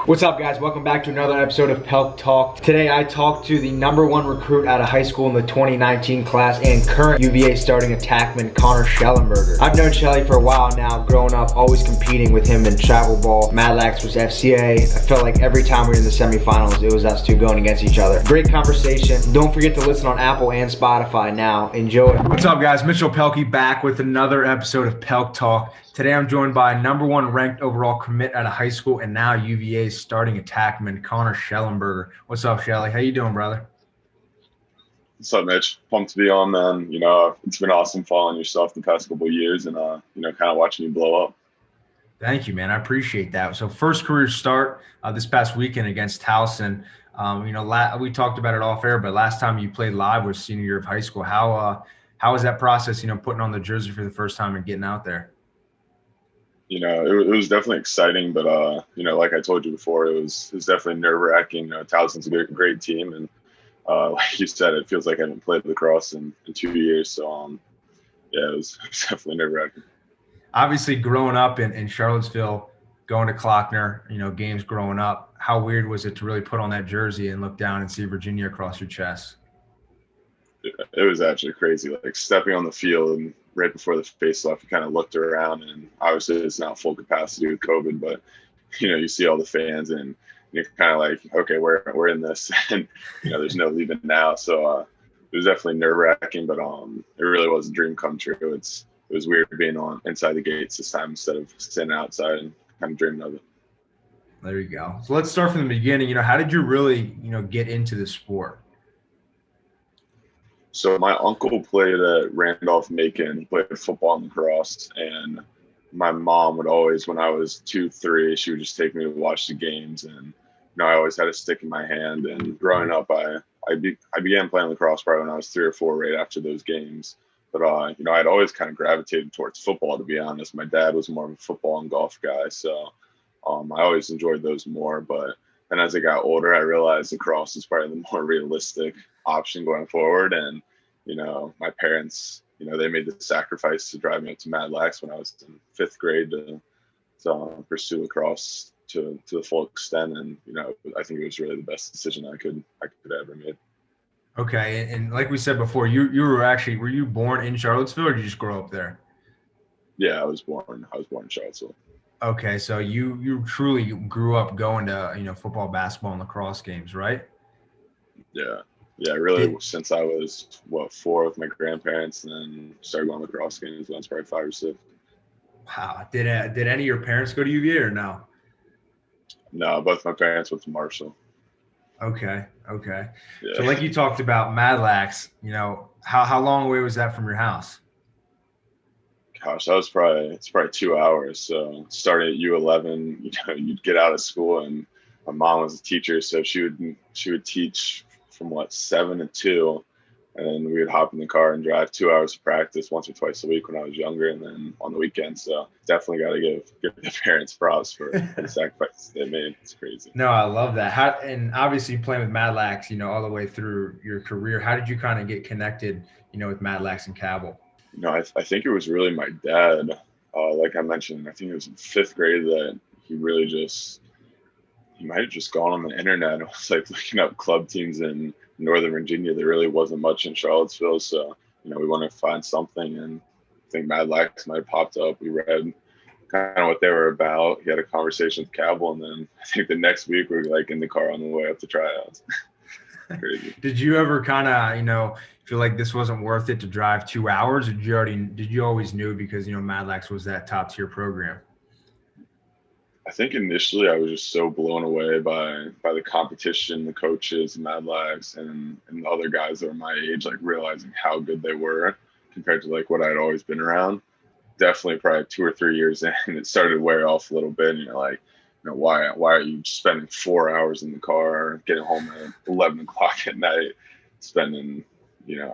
What's up, guys? Welcome back to another episode of Pelk Talk. Today I talked to the #1 recruit out of high school in the 2019 class and current UVA starting attackman Connor Shellenberger. I've known Shelly for a while now, growing up, always competing with him in travel ball. Madlax was FCA. I felt like every time we were in the semifinals, it was us two going against each other. Great conversation. Don't forget to listen on Apple and Spotify now. Enjoy. What's up, guys? Mitchell Pehlke back with another episode of Pelk Talk. Today I'm joined by #1 ranked overall commit out of high school and now UVA's starting attackman Connor Shellenberger. What's up, Shelly? How you doing, brother? What's up, Mitch? Pumped to be on, man. It's been awesome following your stuff the past couple of years and, kind of watching you blow up. Thank you, man. I appreciate that. So first career start this past weekend against Towson. We talked about it off air, but last time you played live was senior year of high school. How was that process, putting on the jersey for the first time and getting out there? It was definitely exciting, but, like I told you before, it was definitely nerve-wracking. Towson's a great team, and like you said, it feels like I haven't played lacrosse in 2 years. So, it was definitely nerve-wracking. Obviously, growing up in Charlottesville, going to Clockner, games growing up, how weird was it to really put on that jersey and look down and see Virginia across your chest? It was actually crazy. Like stepping on the field and right before the face-off, you kind of looked around, and obviously it's not full capacity with COVID, but you see all the fans, and you're kind of like, okay, we're in this, and there's no leaving now. So it was definitely nerve-wracking, but it really was a dream come true. It was weird being on inside the gates this time instead of sitting outside and kind of dreaming of it. There you go. So let's start from the beginning. How did you really get into the sport? So my uncle played at Randolph-Macon. He played football and lacrosse, and my mom would always, when I was 2, 3, she would just take me to watch the games, and I always had a stick in my hand. And growing up, I began playing lacrosse probably when I was 3 or 4, right after those games. But I'd always kind of gravitated towards football, to be honest. My dad was more of a football and golf guy, so I always enjoyed those more. But then as I got older, I realized lacrosse is probably the more realistic option going forward. And, my parents, they made the sacrifice to drive me up to Madlax when I was in 5th grade to pursue lacrosse to the full extent. And, I think it was really the best decision I could ever make. Okay. And like we said before, were you born in Charlottesville or did you just grow up there? Yeah, I was born in Charlottesville. Okay, so you truly grew up going to football, basketball, and lacrosse games, right? Yeah, really since I was 4 with my grandparents, and then started going to lacrosse games when I was probably 5 or 6. Wow, did any of your parents go to UVA or no? No, both my parents went to Marshall. Okay. Yeah. So like you talked about Madlax, how long away was that from your house? Gosh, it's probably 2 hours. So starting at U11, you'd get out of school, and my mom was a teacher, so she would teach from 7 to 2, and then we would hop in the car and drive 2 hours to practice once or twice a week when I was younger, and then on the weekends. So definitely got to give the parents props for the sacrifices they made. It's crazy. No, I love that. And obviously playing with Madlax, all the way through your career, how did you kind of get connected, with Madlax and Cabell? I think it was really my dad. Like I mentioned, I think it was in 5th grade that he might have just gone on the internet and was looking up club teams in Northern Virginia. There really wasn't much in Charlottesville. So, we wanted to find something, and I think Madlax might have popped up. We read kind of what they were about. He had a conversation with Cabell, and then I think the next week we were in the car on the way up to tryouts. Crazy. Did you ever kind of, feel like this wasn't worth it to drive 2 hours, or did you always knew because, Madlax was that top tier program? I think initially I was just so blown away by the competition, the coaches, Madlax, and the other guys that were my age, realizing how good they were compared to what I'd always been around. Definitely probably 2 or 3 years in, it started to wear off a little bit. And you're like, why are you spending 4 hours in the car, getting home at 11 o'clock at night, spending,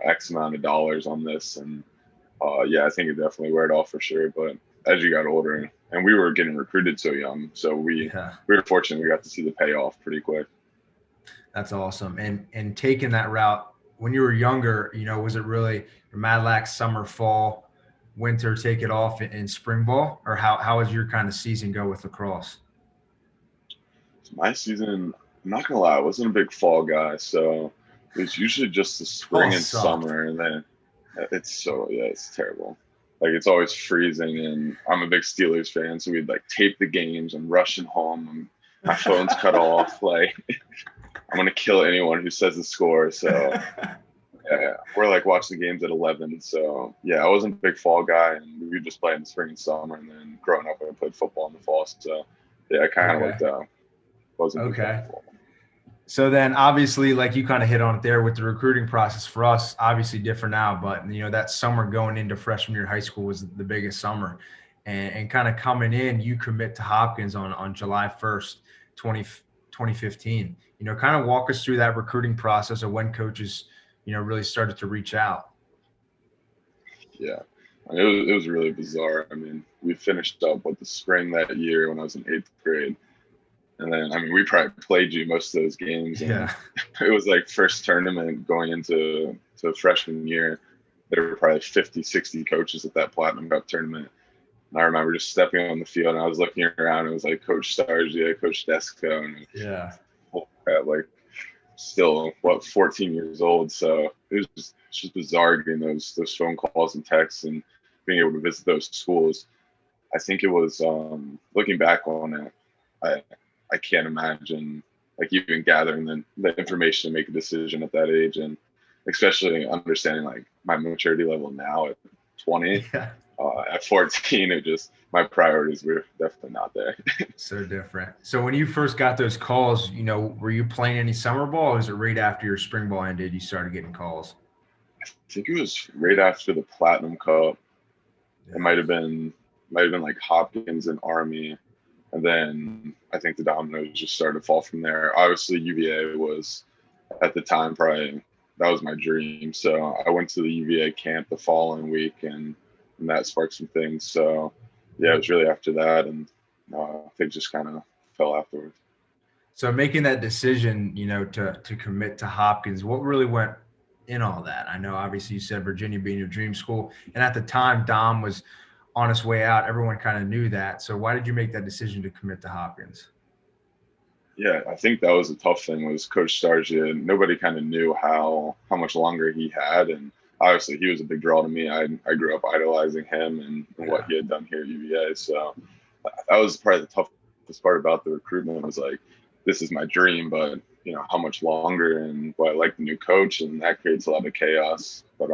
X amount of dollars on this? And I think it definitely wore it off for sure. But as you got older, and we were getting recruited so young, so we were fortunate. We got to see the payoff pretty quick. That's awesome. And taking that route when you were younger, was it really Madlax summer, fall, winter, take it off in spring ball, or how was your kind of season go with lacrosse? My season, I'm not gonna lie, I wasn't a big fall guy, so it was usually just the Fall spring and sucked. summer, and then it's terrible. Like it's always freezing, and I'm a big Steelers fan, so we'd like tape the games and rushing home, and my phone's cut off. Like I'm gonna kill anyone who says the score. So yeah, we're like watching the games at 11. So yeah, I wasn't a big fall guy, and we would just play in the spring and summer, and then growing up, I played football in the fall. So yeah, I kind of Okay. looked out. Wasn't a big fan Okay. of fall. So then obviously, like you kind of hit on it there with the recruiting process for us, obviously different now, but that summer going into freshman year of high school was the biggest summer. And kind of coming in, you commit to Hopkins on July 1st, 2015. Kind of walk us through that recruiting process of when coaches, really started to reach out. Yeah. It was really bizarre. I mean, we finished up with the spring that year when I was in 8th grade. And then, I mean, we probably played you most of those games. And Yeah. it was like first tournament going into freshman year. There were probably 50, 60 coaches at that Platinum Cup tournament. And I remember just stepping on the field and I was looking around. And it was like Coach Stargia, Coach Desco, and Yeah. like still 14 years old. So it's just bizarre getting those phone calls and texts and being able to visit those schools. I think it was looking back on it, I can't imagine like even gathering the information to make a decision at that age, and especially understanding like my maturity level now at 20. Yeah. At 14, my priorities were definitely not there. So different. So when you first got those calls, were you playing any summer ball, or was it right after your spring ball ended you started getting calls? I think it was right after the Platinum Cup. It Yeah. might have been like Hopkins and Army, and then I think the dominoes just started to fall from there. Obviously, UVA was at the time probably that was my dream. So I went to the UVA camp the following week, and that sparked some things. So yeah, it was really after that, and things just kind of fell afterwards. So making that decision, to commit to Hopkins, what really went in all that? I know obviously you said Virginia being your dream school, and at the time Dom was on his way out. Everyone kind of knew that. So why did you make that decision to commit to Hopkins? Yeah, I think that was a tough thing was Coach Stargia. Nobody kind of knew how much longer he had, and obviously he was a big draw to me. I grew up idolizing him and what he had done here at UVA. So that was probably the toughest part about the recruitment was like, this is my dream, but how much longer, and I like the new coach, and that creates a lot of chaos. But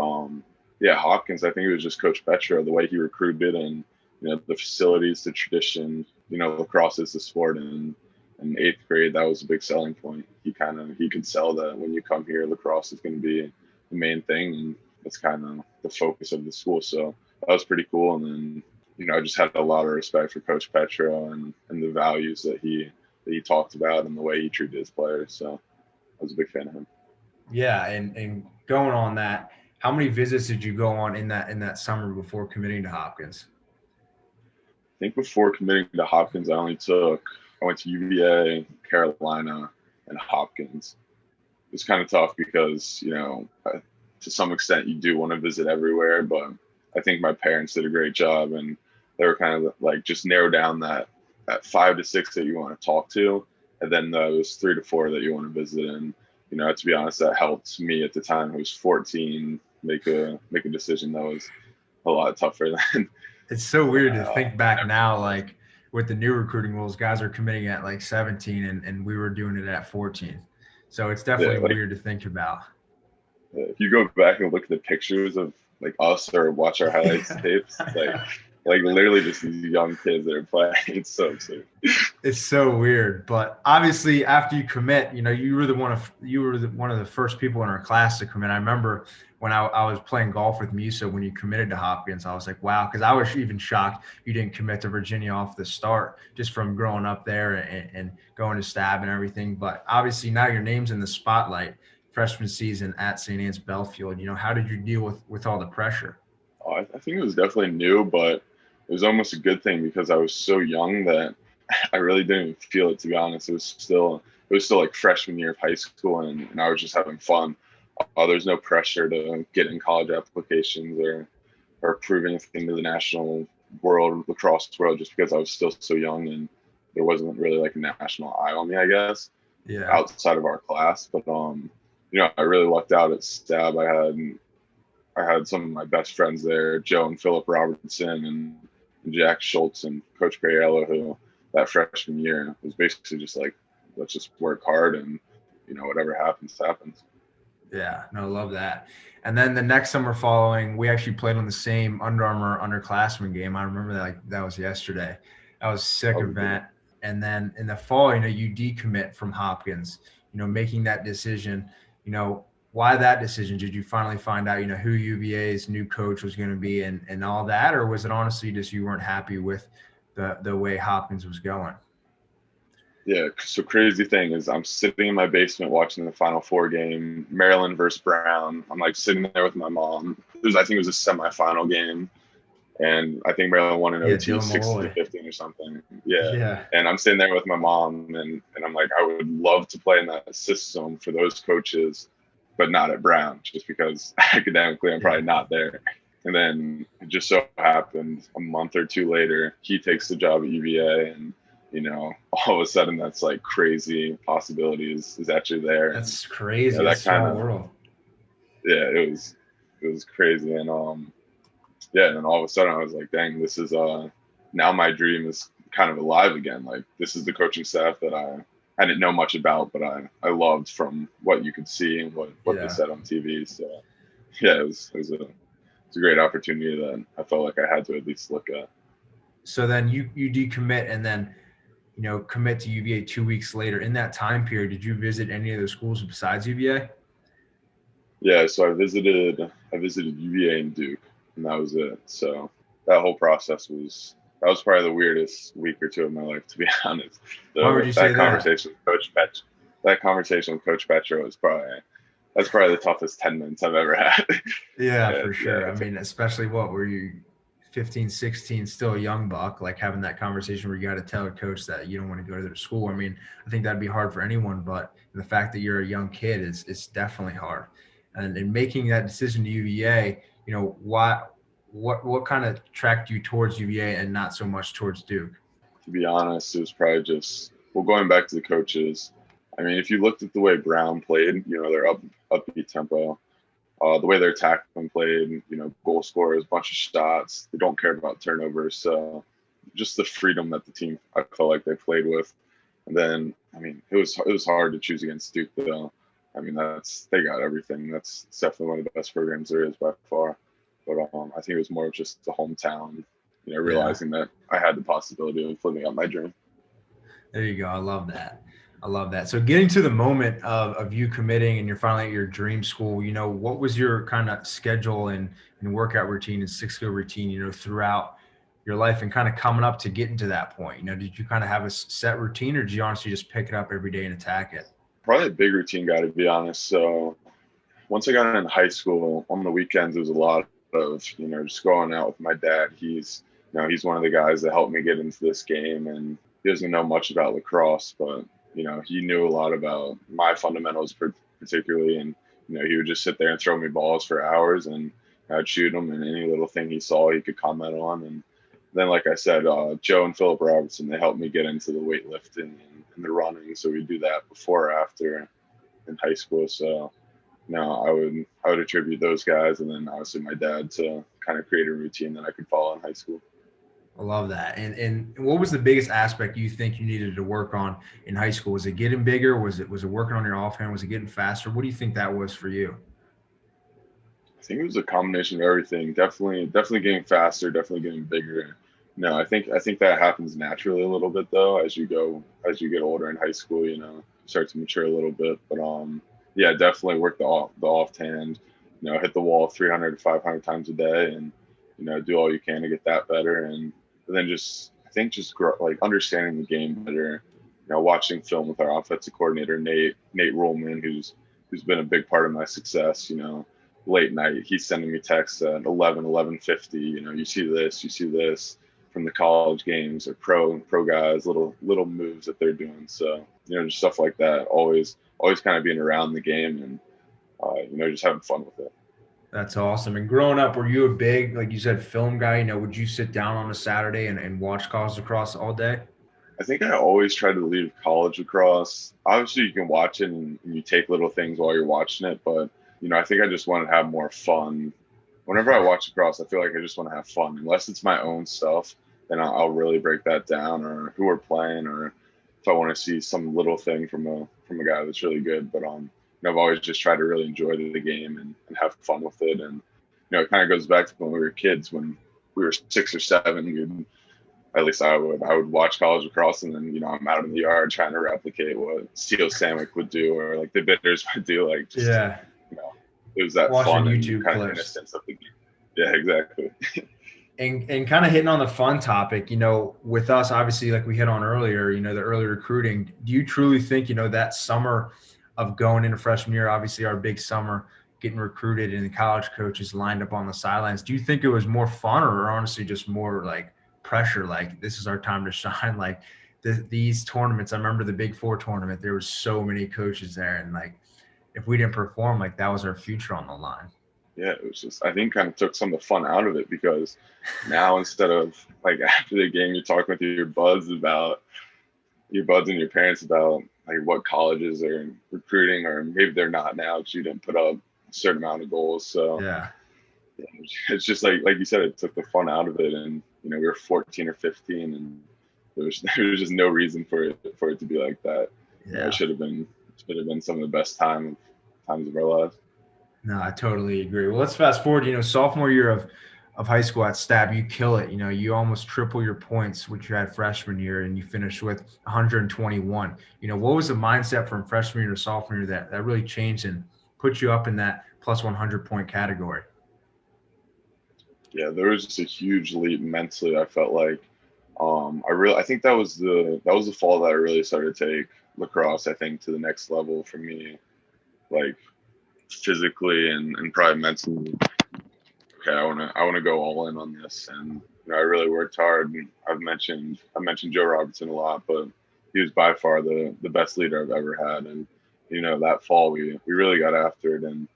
yeah, Hopkins, I think it was just Coach Petro, the way he recruited, and the facilities, the tradition, lacrosse is the sport, and in 8th grade, that was a big selling point. He could sell that when you come here, lacrosse is going to be the main thing, and that's kind of the focus of the school. So that was pretty cool. And then I just had a lot of respect for Coach Petro and the values that he talked about and the way he treated his players. So I was a big fan of him. Yeah, and going on that, how many visits did you go on in that summer before committing to Hopkins? I think before committing to Hopkins, I went to UVA, Carolina, and Hopkins. It's kind of tough because, to some extent you do want to visit everywhere, but I think my parents did a great job, and they were kind of like, just narrow down that 5 to 6 that you want to talk to, and then those 3 to 4 that you want to visit. And, to be honest, that helped me at the time, who was 14, make a decision that was a lot tougher than. It's so weird to think back now, like with the new recruiting rules, guys are committing at like 17 and we were doing it at 14. So it's definitely weird to think about. If you go back and look at the pictures of like us or watch our highlights tapes, like literally just these young kids that are playing. It's so absurd. It's so weird. But obviously after you commit, you were one of the first people in our class to commit. I remember when I was playing golf with Musa, when you committed to Hopkins, I was like, wow, because I was even shocked you didn't commit to Virginia off the start, just from growing up there and going to Stab and everything. But obviously now your name's in the spotlight, freshman season at St. Anne's Belfield. How did you deal with all the pressure? I think it was definitely new, but it was almost a good thing because I was so young that I really didn't feel it, to be honest. It was still like freshman year of high school, and I was just having fun. There's no pressure to get in college applications or prove anything to the national world, lacrosse world, just because I was still so young. And there wasn't really like a national eye on me, I guess, Yeah. outside of our class. But I really lucked out at Stab. I had some of my best friends there, Joe and Philip Robertson and Jack Schultz and Coach Grayello, who that freshman year was basically just like, let's just work hard and whatever happens, happens. Yeah, no, love that. And then the next summer following, we actually played on the same Under Armour underclassmen game. I remember that like that was yesterday. That was a sick event. And then in the fall, you decommit from Hopkins, making that decision, why that decision? Did you finally find out, who UVA's new coach was going to be and all that? Or was it honestly just you weren't happy with the way Hopkins was going? Yeah, so crazy thing is I'm sitting in my basement watching the Final Four game, Maryland versus Brown. I'm like sitting there with my mom. I think it was a semifinal game. And I think Maryland won in OT 60-15 or something. Yeah. And I'm sitting there with my mom and I'm like, I would love to play in that system for those coaches, but not at Brown, just because academically I'm probably not there. And then it just so happened a month or two later, he takes the job at UVA, and all of a sudden that's like crazy possibility is actually there. That's crazy. That small world. Yeah, it was crazy. And and then all of a sudden I was like, dang, this is now my dream is kind of alive again. Like, this is the coaching staff that I didn't know much about, but I loved from what you could see and what they said on TV. So yeah, it was a great opportunity that I felt like I had to at least look at. So then you decommit and then commit to UVA 2 weeks later. In that time period, did you visit any of those schools besides UVA? Yeah, so I visited UVA and Duke, and that was it. So that whole process was probably the weirdest week or two of my life, to be honest. Why would you say that? That conversation with Coach Petro was probably the toughest 10 minutes I've ever had. Yeah, for sure. I mean, especially were you 15, 16, still a young buck, like having that conversation where you got to tell a coach that you don't want to go to their school. I mean, I think that'd be hard for anyone, but the fact that you're a young kid is definitely hard. And in making that decision to UVA, what kind of tracked you towards UVA and not so much towards Duke? To be honest, it was probably just, going back to the coaches. I mean, if you looked at the way Brown played, their upbeat tempo, the way their tackling played, goal scorers, bunch of shots. They don't care about turnovers. So just the freedom that the team, I felt like they played with. And then, I mean, it was hard to choose against Duke, though. I mean, they got everything. That's definitely one of the best programs there is by far. But I think it was more of just the hometown, realizing that I had the possibility of living out my dream. There you go. I love that. So getting to the moment of you committing and you're finally at your dream school, what was your kind of schedule and workout routine and six-skill routine, throughout your life and kind of coming up to getting to that point? Did you kind of have a set routine, or did you honestly just pick it up every day and attack it? Probably a big routine guy, to be honest. So once I got into high school, on the weekends, it was a lot of, just going out with my dad. He's one of the guys that helped me get into this game, and he doesn't know much about lacrosse, but he knew a lot about my fundamentals particularly. And, he would just sit there and throw me balls for hours, and I'd shoot him, and any little thing he saw, he could comment on. And then, like I said, Joe and Philip Robertson, they helped me get into the weightlifting and the running. So we do that before or after in high school. So I would attribute those guys, and then obviously my dad, to kind of create a routine that I could follow in high school. I love that. And what was the biggest aspect you think you needed to work on in high school? Was it getting bigger? Was it working on your offhand? Was it getting faster? What do you think that was for you? I think it was a combination of everything. Definitely getting faster, definitely getting bigger. I think that happens naturally a little bit, though, as you get older in high school, you start to mature a little bit. But yeah, definitely work the offhand, hit the wall 300 to 500 times a day, and do all you can to get that better. And then just grow, like understanding the game better, watching film with our offensive coordinator, Nate Ruhlman, who's been a big part of my success. Late night, he's sending me texts at 11:50. You see this from the college games or pro guys, little moves that they're doing. So just stuff like that. Always kind of being around the game and just having fun with it. That's awesome. And growing up, were you a big, like you said, film guy? Would you sit down on a Saturday and watch college lacrosse all day? I think I always try to leave college lacrosse. Obviously, you can watch it and you take little things while you're watching it, but I think I just want to have more fun. Whenever I watch lacrosse, I feel like I just want to have fun. Unless it's my own stuff, then I'll really break that down, or who we're playing, or if I want to see some little thing from a guy that's really good. But I've always just tried to really enjoy the game and have fun with it. And it kind of goes back to when we were kids, when we were 6 or 7. At least I would watch college lacrosse, and then I'm out in the yard trying to replicate what Seal Sandwick would do, or like the Bitters would do. Like just, it was that watching fun YouTube and kind clips. of innocence of the game. Yeah, exactly. And kind of hitting on the fun topic, with us, obviously, like we hit on earlier, the early recruiting. Do you truly think, that summer of going into freshman year, obviously our big summer, getting recruited and the college coaches lined up on the sidelines, do you think it was more fun or honestly just more like pressure, like this is our time to shine? Like these tournaments, I remember the Big Four tournament, there was so many coaches there, and like if we didn't perform, like that was our future on the line. Yeah, it was just, I think, kind of took some of the fun out of it, because now instead of like after the game you're talking with your buds and your parents about like what colleges are recruiting, or maybe they're not now because you didn't put up a certain amount of goals. So yeah, it's just like you said, it took the fun out of it. And we were 14 or 15, and there was just no reason for it to be like that. Yeah, it should have been some of the best times of our lives. No, I totally agree. Well, let's fast forward. Sophomore year of high school at Stab, you kill it. You almost triple your points, which you had freshman year, and you finished with 121. What was the mindset from freshman year to sophomore year that really changed and put you up in that plus 100 point category? Yeah, there was just a huge leap mentally. I felt like I think that was the fall that I really started to take lacrosse, I think, to the next level for me, like physically and probably mentally. Okay, I want to go all in on this, and I really worked hard. And I mentioned Joe Robertson a lot, but he was by far the best leader I've ever had. And that fall we really got after it, and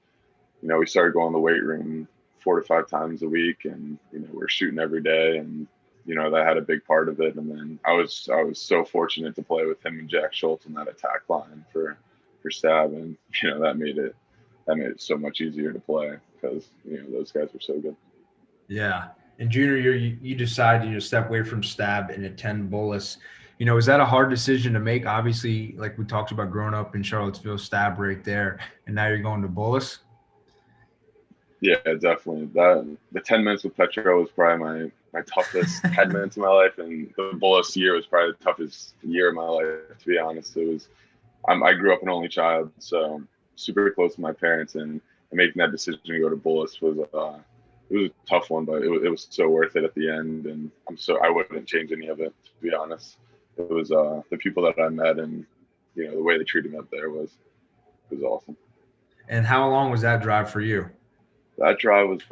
we started going to the weight room 4 to 5 times a week, and we're shooting every day, and that had a big part of it. And then I was so fortunate to play with him and Jack Schultz in that attack line for Stab, and that made it so much easier to play, because those guys were so good. Yeah. In junior year, you decided to step away from Stab and attend Bullis. Is that a hard decision to make? Obviously, like we talked about, growing up in Charlottesville, Stab right there, and now you're going to Bullis. Yeah, definitely. The 10 minutes with Petro was probably my toughest 10 minutes of my life, and the Bullis year was probably the toughest year of my life, to be honest. It was. I grew up an only child, so super close to my parents, and making that decision to go to Bullis was a tough one, but it was so worth it at the end, and I wouldn't change any of it, to be honest. It was the people that I met, and the way they treated me up there was awesome. And how long was that drive for you? That drive was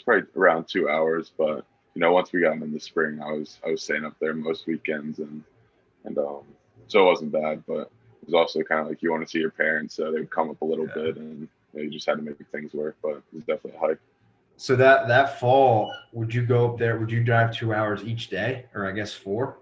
probably around 2 hours, but once we got in the spring, I was staying up there most weekends, and so it wasn't bad, but it was also kind of like you want to see your parents, so they would come up a little bit, and you just had to make things work, but it was definitely a hike. So that fall, would you go up there? Would you drive 2 hours each day, or I guess 4?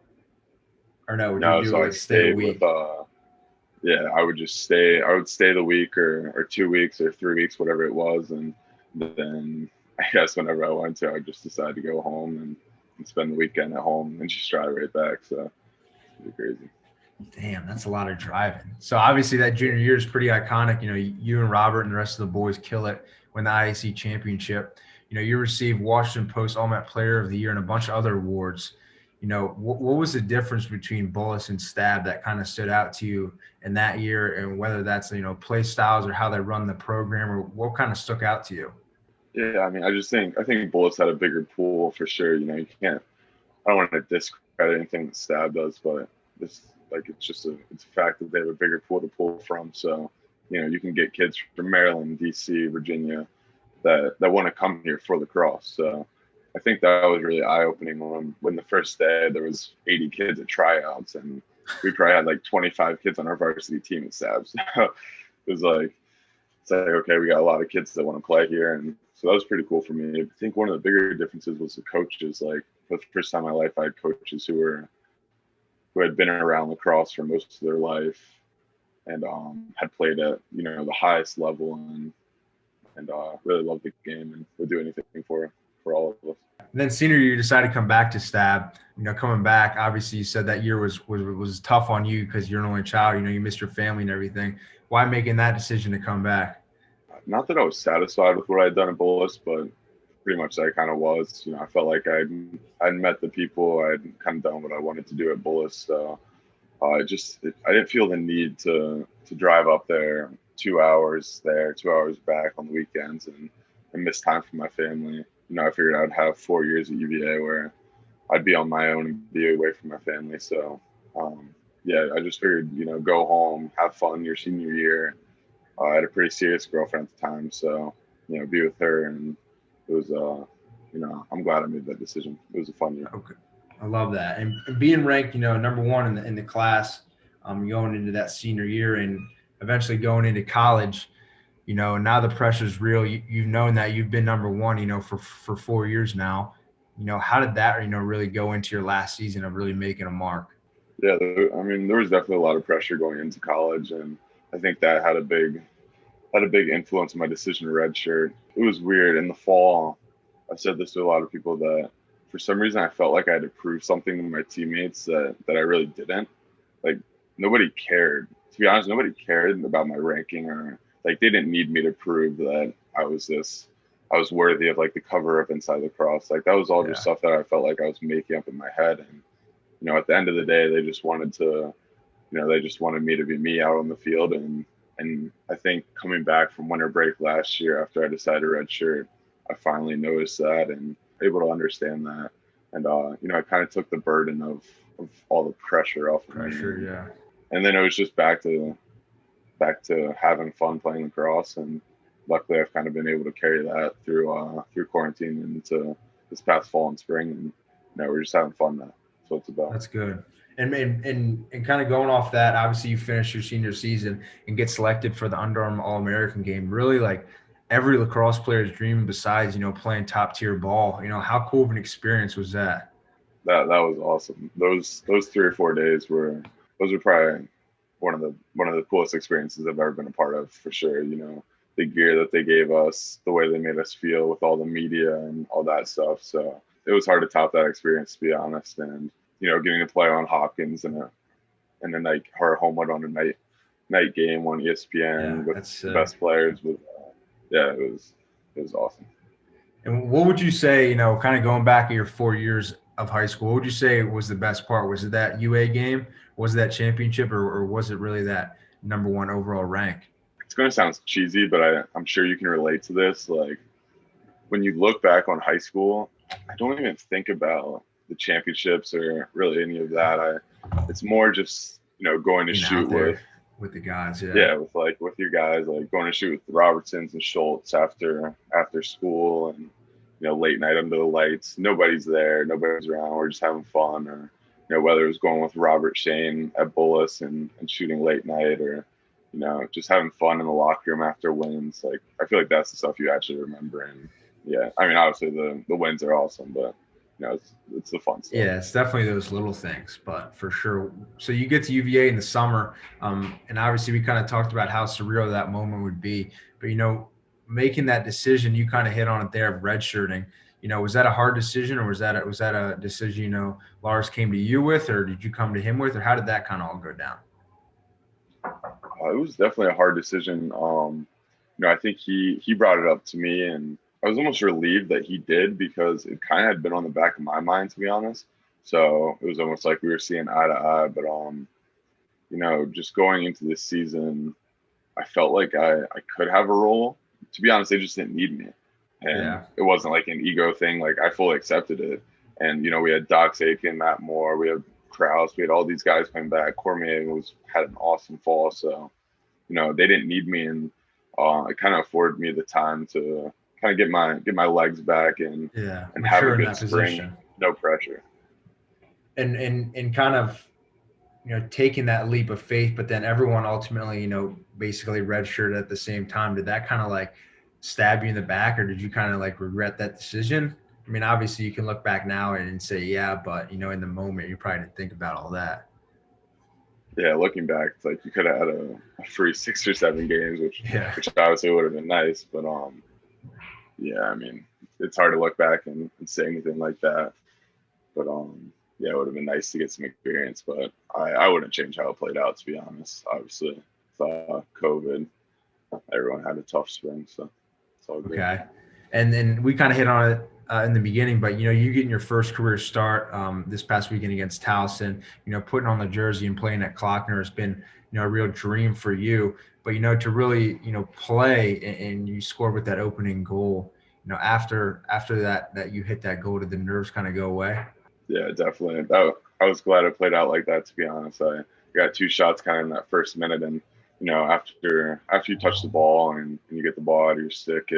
Or no? Would you do so like stay a week? I would just stay. I would stay the week or 2 weeks or 3 weeks, whatever it was, and then I guess whenever I wanted to, I just decided to go home and spend the weekend at home and just drive right back. So it's pretty crazy. Damn, that's a lot of driving. So obviously that junior year is pretty iconic. You and Robert and the rest of the boys kill it, win the IAC championship. You received Washington Post All-Met Player of the Year and a bunch of other awards. What was the difference between Bullis and Stab that kind of stood out to you in that year, and whether that's, play styles or how they run the program, or what kind of stuck out to you? Yeah, I mean, I think Bullis had a bigger pool for sure. You can't, I don't want to discredit anything that Stab does, but it's a fact that they have a bigger pool to pull from. So, you can get kids from Maryland, DC, Virginia that want to come here for lacrosse. So I think that was really eye-opening when the first day there was 80 kids at tryouts, and we probably had like 25 kids on our varsity team at Stab. So it was like, okay, we got a lot of kids that want to play here. And so that was pretty cool for me. I think one of the bigger differences was the coaches. Like, for the first time in my life, I had coaches who were who had been around lacrosse for most of their life and had played at the highest level and really loved the game and would do anything for all of us. And then senior year, you decided to come back to Stab. Coming back, obviously you said that year was tough on you because you're an only child. You missed your family and everything. Why making that decision to come back? Not that I was satisfied with what I'd done at Bullis, but pretty much I kind of was. I felt like I'd met the people. I'd kind of done what I wanted to do at Bullis. So I didn't feel the need to drive up there 2 hours there, 2 hours back on the weekends and miss time from my family. I figured I'd have 4 years at UVA where I'd be on my own and be away from my family. So, I just figured, go home, have fun your senior year. I had a pretty serious girlfriend at the time. So, be with her. And it was, I'm glad I made that decision. It was a fun year. Okay. I love that. And being ranked, number one in the class, going into that senior year and eventually going into college, now the pressure's real. You've known that you've been number one, for 4 years now. How did that, really go into your last season of really making a mark? Yeah, there was definitely a lot of pressure going into college, and I think that had a big influence on my decision to redshirt. It was weird. In the fall, I said this to a lot of people that for some reason I felt like I had to prove something to my teammates that I really didn't. Like, nobody cared. To be honest, nobody cared about my ranking or like they didn't need me to prove that I was worthy of like the cover of Inside Lacrosse. Like, that was all just stuff that I felt like I was making up in my head. And, at the end of the day, they just wanted me to be me out on the field. And I think coming back from winter break last year after I decided to redshirt, I finally noticed that and able to understand that. And, I kind of took the burden of all the pressure off of me. Yeah. And then it was just back to having fun playing lacrosse. And luckily I've kind of been able to carry that through quarantine into this past fall and spring. And, we're just having fun now. That's what it's about. That's good. And kind of going off that, obviously you finish your senior season and get selected for the Under Armour All-American game. Really, like, every lacrosse player's dream besides, playing top tier ball. How cool of an experience was that? That was awesome. Those 3 or 4 days were probably one of the coolest experiences I've ever been a part of, for sure. The gear that they gave us, the way they made us feel with all the media and all that stuff. So it was hard to top that experience, to be honest. And, getting to play on Hopkins and a night, her homewood on a night game on ESPN with the best players was, it was awesome. And what would you say, kind of going back at your 4 years of high school, what would you say was the best part? Was it that UA game? Was it that championship, or was it really that number one overall rank? It's going to sound cheesy, but I'm sure you can relate to this. Like, when you look back on high school, I don't even think about the championships or really any of that. It's more just, going to shoot with the guys. With your guys, like going to shoot with the Robertsons and Schultz after school and, late night under the lights. Nobody's there. Nobody's around. We're just having fun. Or, whether it was going with Robert Shane at Bullis and shooting late night or, just having fun in the locker room after wins. Like, I feel like that's the stuff you actually remember. And obviously the wins are awesome, but it's the fun stuff. Yeah, it's definitely those little things, but for sure. So you get to UVA in the summer, and obviously we kind of talked about how surreal that moment would be. But, making that decision, you kind of hit on it there of redshirting. Was that a hard decision, or was that a decision, Lars came to you with, or did you come to him with, or how did that kind of all go down? It was definitely a hard decision. I think he brought it up to me, and I was almost relieved that he did because it kind of had been on the back of my mind, to be honest. So it was almost like we were seeing eye to eye. But just going into this season, I felt like I could have a role. To be honest, they just didn't need me. And it wasn't like an ego thing. Like, I fully accepted it. And, we had Doc Aiken, Matt Moore, we had Krause, we had all these guys coming back. Cormier had an awesome fall. So, they didn't need me. And it kind of afforded me the time to kind of get my legs back and have a good spring. Position. No pressure. And kind of, taking that leap of faith, but then everyone ultimately, basically redshirted at the same time. Did that kind of like stab you in the back, or did you kind of like regret that decision? I mean, obviously you can look back now and say, yeah, but in the moment you probably didn't think about all that. yeah, looking back, it's like you could have had a free 6 or 7 games, Yeah. which obviously would have been nice. But yeah, I mean, it's hard to look back and say anything like that. But yeah, it would have been nice to get some experience. But I wouldn't change how it played out, to be honest. Obviously, with COVID, everyone had a tough spring, so it's all good. Okay. And then we kind of hit on it in the beginning, but you getting your first career start this past weekend against Towson, putting on the jersey and playing at Clockner has been, a real dream for you. But to really, play and you score with that opening goal, after that you hit that goal, did the nerves kind of go away? Yeah, definitely. I was glad it played out like that, to be honest. I got 2 shots kind of in that first minute, and after you touch the ball and you get the ball out of your stick,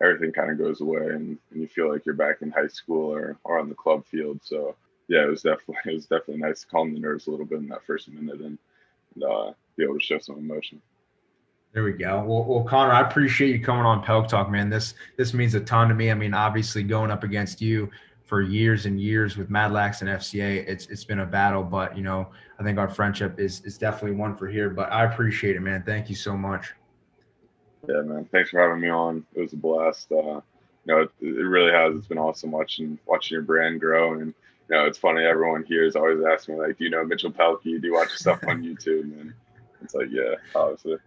everything kind of goes away, and you feel like you're back in high school or on the club field. So yeah, it was definitely nice to calm the nerves a little bit in that first minute and be able to show some emotion. There we go. Well, Connor, I appreciate you coming on Pelk Talk, man. This means a ton to me. I mean, obviously going up against you for years and years with Madlax and FCA, it's been a battle, but I think our friendship is definitely one for here. But I appreciate it, man. Thank you so much. Yeah, man. Thanks for having me on. It was a blast. It really has. It's been awesome watching your brand grow. And it's funny. Everyone here is always asking me, like, do you know Mitchell Pelkey? Do you watch stuff on YouTube? And it's like, yeah, obviously.